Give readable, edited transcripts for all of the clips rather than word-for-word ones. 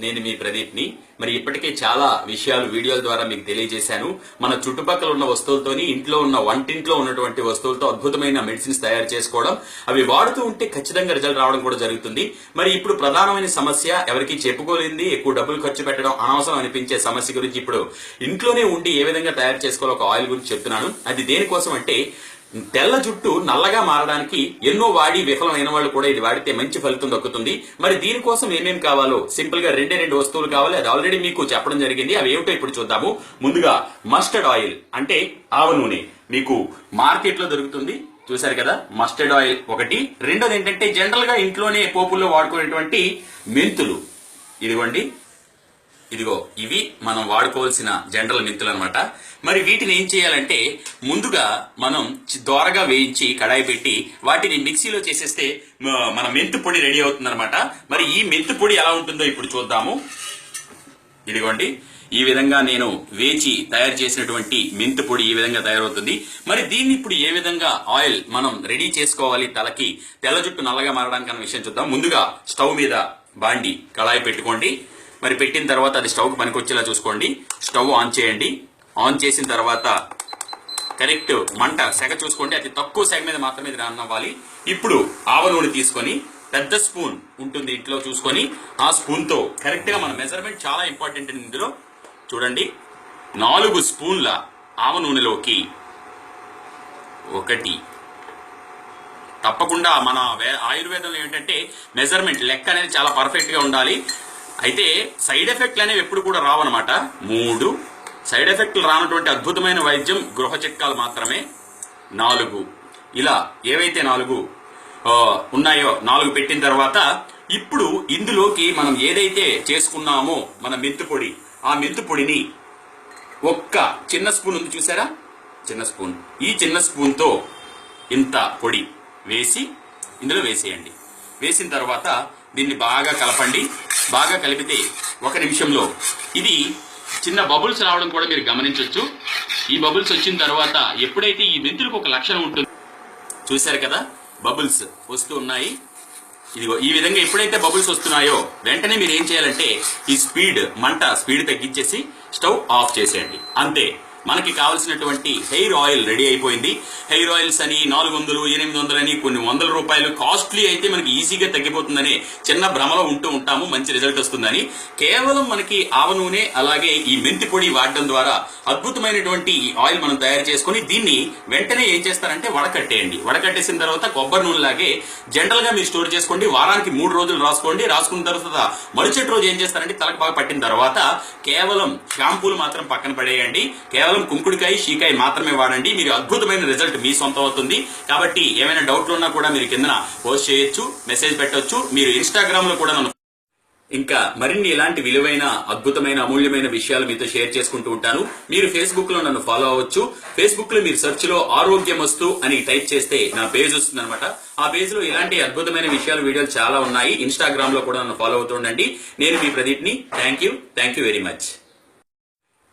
నేను మీ ప్రదీప్ని. మరి ఇప్పటికే చాలా విషయాలు వీడియోల ద్వారా మీకు తెలియజేశాను. మన చుట్టుపక్కల ఉన్న వస్తువులతోని ఇంట్లో ఉన్న వంటింట్లో ఉన్నటువంటి వస్తువులతో అద్భుతమైన మెడిసిన్స్ తయారు చేసుకోవడం, అవి వాడుతూ ఉంటే ఖచ్చితంగా రిజల్ట్ రావడం కూడా జరుగుతుంది. మరి ఇప్పుడు ప్రధానమైన సమస్య, ఎవరికి చెప్పుకోలేంది, ఎక్కువ డబ్బులు ఖర్చు పెట్టడం అనవసరం అనిపించే సమస్య గురించి ఇప్పుడు ఇంట్లోనే ఉండి ఏ విధంగా తయారు చేసుకోవాలో ఒక ఆయిల్ గురించి చెప్తున్నాను. అది దేనికోసం అంటే, తెల్ల జుట్టు నల్లగా మారడానికి ఎన్నో వాడి విఫలమైన వాళ్ళు కూడా ఇది వాడితే మంచి ఫలితం దక్కుతుంది. మరి దీనికోసం ఏమేమి కావాలో సింపుల్ గా రెండు వస్తువులు కావాలి. అది ఆల్రెడీ మీకు చెప్పడం జరిగింది. అవి ఏమిటో ఇప్పుడు చూద్దాము. ముందుగా మస్టర్డ్ ఆయిల్ అంటే ఆవ నూనె మీకు మార్కెట్ లో దొరుకుతుంది. చూసారు కదా, మస్టర్డ్ ఆయిల్ ఒకటి. రెండోది ఏంటంటే, జనరల్ గా ఇంట్లోనే పోపుల్లో వాడుకునేటువంటి మెంతులు. ఇదిగోండి, ఇదిగో ఇవి మనం వాడుకోవాల్సిన జనరల్ మెంతులు అనమాట. మరి వీటిని ఏం చేయాలంటే, ముందుగా మనం దోరగా వేయించి కడాయి పెట్టి వాటిని మిక్సీలో చేసేస్తే మన మెంతు పొడి రెడీ అవుతుంది అనమాట. మరి ఈ మెంతు పొడి ఎలా ఉంటుందో ఇప్పుడు చూద్దాము. ఇదిగోండి, ఈ విధంగా నేను వేచి తయారు చేసినటువంటి మెంతు పొడి ఈ విధంగా తయారవుతుంది. మరి దీన్ని ఇప్పుడు ఏ విధంగా ఆయిల్ మనం రెడీ చేసుకోవాలి తలకి తెల్ల జుట్టు నల్లగా మారడానికి అన్న విషయం చూద్దాం. ముందుగా స్టవ్ మీద బాండి కడాయి పెట్టుకోండి. మరి పెట్టిన తర్వాత అది స్టవ్కి పనికొచ్చేలా చూసుకోండి. స్టవ్ ఆన్ చేయండి. ఆన్ చేసిన తర్వాత కరెక్ట్ మంట సెగ చూసుకోండి. అతి తక్కువ సెగ మీద మాత్రమే ఇది రన్ అవ్వాలి. ఇప్పుడు ఆవ నూనె తీసుకొని, పెద్ద స్పూన్ ఉంటుంది ఇంట్లో చూసుకొని, ఆ స్పూన్ తో కరెక్ట్ గా మన మెజర్మెంట్ చాలా ఇంపార్టెంట్. ఇందులో చూడండి, 4 స్పూన్ల ఆవ నూనెలోకి ఒకటి, తప్పకుండా మన ఆయుర్వేదంలో ఏంటంటే మెజర్మెంట్ లెక్క అనేది చాలా పర్ఫెక్ట్ గా ఉండాలి. అయితే సైడ్ ఎఫెక్ట్లు అనేవి ఎప్పుడు కూడా రావన్నమాట. 3 సైడ్ ఎఫెక్ట్లు రానటువంటి అద్భుతమైన వైద్యం గృహ చిట్కాలు మాత్రమే. 4 ఇలా ఏవైతే 4 ఉన్నాయో 4 పెట్టిన తర్వాత ఇప్పుడు ఇందులోకి మనం ఏదైతే చేసుకున్నామో మన మెంతు పొడి, ఆ మెంతు పొడిని ఒక్క చిన్న స్పూన్ ఉంది చూసారా, చిన్న స్పూన్, ఈ చిన్న స్పూన్ తో ఇంత పొడి వేసి ఇందులో వేసేయండి. వేసిన తర్వాత దీన్ని బాగా కలపండి. బాగా కలిపితే 1 నిమిషంలో ఇది చిన్న బబుల్స్ రావడం కూడా మీరు గమనించవచ్చు. ఈ బబుల్స్ వచ్చిన తర్వాత ఎప్పుడైతే ఈ మెంతులకు ఒక లక్షణం ఉంటుంది, చూశారు కదా, బబుల్స్ వస్తూ ఉన్నాయి. ఇదిగో ఈ విధంగా ఎప్పుడైతే బబుల్స్ వస్తున్నాయో వెంటనే మీరు ఏం చేయాలంటే, ఈ మంట స్పీడ్ తగ్గించేసి స్టవ్ ఆఫ్ చేసేయండి. అంతే, మనకి కావాల్సినటువంటి హెయిర్ ఆయిల్ రెడీ అయిపోయింది. హెయిర్ ఆయిల్స్ అని 400, 800 అని కొన్ని వందల రూపాయలు కాస్ట్లీ అయితే మనకి ఈజీగా తగ్గిపోతుందని చిన్న భ్రమలో ఉంటూ ఉంటాము, మంచి రిజల్ట్ వస్తుందని. కేవలం మనకి ఆవ నూనె అలాగే ఈ మెంతి పొడి వాడడం ద్వారా అద్భుతమైనటువంటి ఈ ఆయిల్ మనం తయారు చేసుకుని దీన్ని వెంటనే ఏం చేస్తారంటే వడకట్టేయండి. వడకట్టేసిన తర్వాత కొబ్బరి నూనె లాగే జనరల్ గా మీరు స్టోర్ చేసుకోండి. వారానికి 3 రోజులు రాసుకోండి. రాసుకున్న తర్వాత మరుసటి రోజు ఏం చేస్తారంటే, తలకు బాగా పట్టిన తర్వాత కేవలం షాంపూలు మాత్రం పక్కన పడేయండి. కేవలం కుంకుడికాయ, షీకాయ మాత్రమే వాడండి. మీరు అద్భుతమైన రిజల్ట్ మీ సొంతం అవుతుంది. కాబట్టి ఏమైనా డౌట్లు ఉన్నా కూడా మీరు కింద పోస్ట్ చేయొచ్చు, మెసేజ్ పెట్టొచ్చు. మీరు ఇన్స్టాగ్రామ్ లో కూడా నన్ను ఇంకా మరిన్ని ఇలాంటి విలువైన, అద్భుతమైన, అమూల్యమైన విషయాలు మీతో షేర్ చేసుకుంటూ ఉంటాను. మీరు ఫేస్బుక్ లో నన్ను ఫాలో అవ్వచ్చు. ఫేస్బుక్ లో మీరు సెర్చ్ లో ఆరోగ్యమస్తు అని టైప్ చేస్తే నా పేజ్ వస్తుంది అనమాట. ఆ పేజ్ లో ఇలాంటి అద్భుతమైన విషయాలు, వీడియోలు చాలా ఉన్నాయి. ఇన్స్టాగ్రామ్ లో కూడా నన్ను ఫాలో అవుతూ ఉండండి. నేను మీ ప్రదీప్ని. Thank you very much.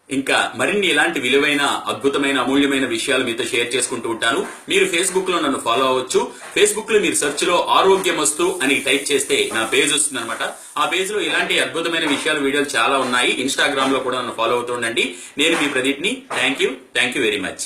ఇంకా మరిన్ని ఇలాంటి విలువైన, అద్భుతమైన, అమూల్యమైన విషయాలు మీతో షేర్ చేసుకుంటూ ఉంటాను. మీరు ఫేస్బుక్ లో నన్ను ఫాలో అవ్వచ్చు. ఫేస్బుక్ లో మీరు సెర్చ్ లో ఆరోగ్యమస్తు అని టైప్ చేస్తే నా పేజ్ వస్తుంది అనమాట. ఆ పేజ్ లో ఇలాంటి అద్భుతమైన విషయాలు, వీడియోలు చాలా ఉన్నాయి. ఇన్స్టాగ్రామ్ లో కూడా నన్ను ఫాలో అవుతూ ఉండండి. నేను మీ ప్రదీప్ని. Thank you very much.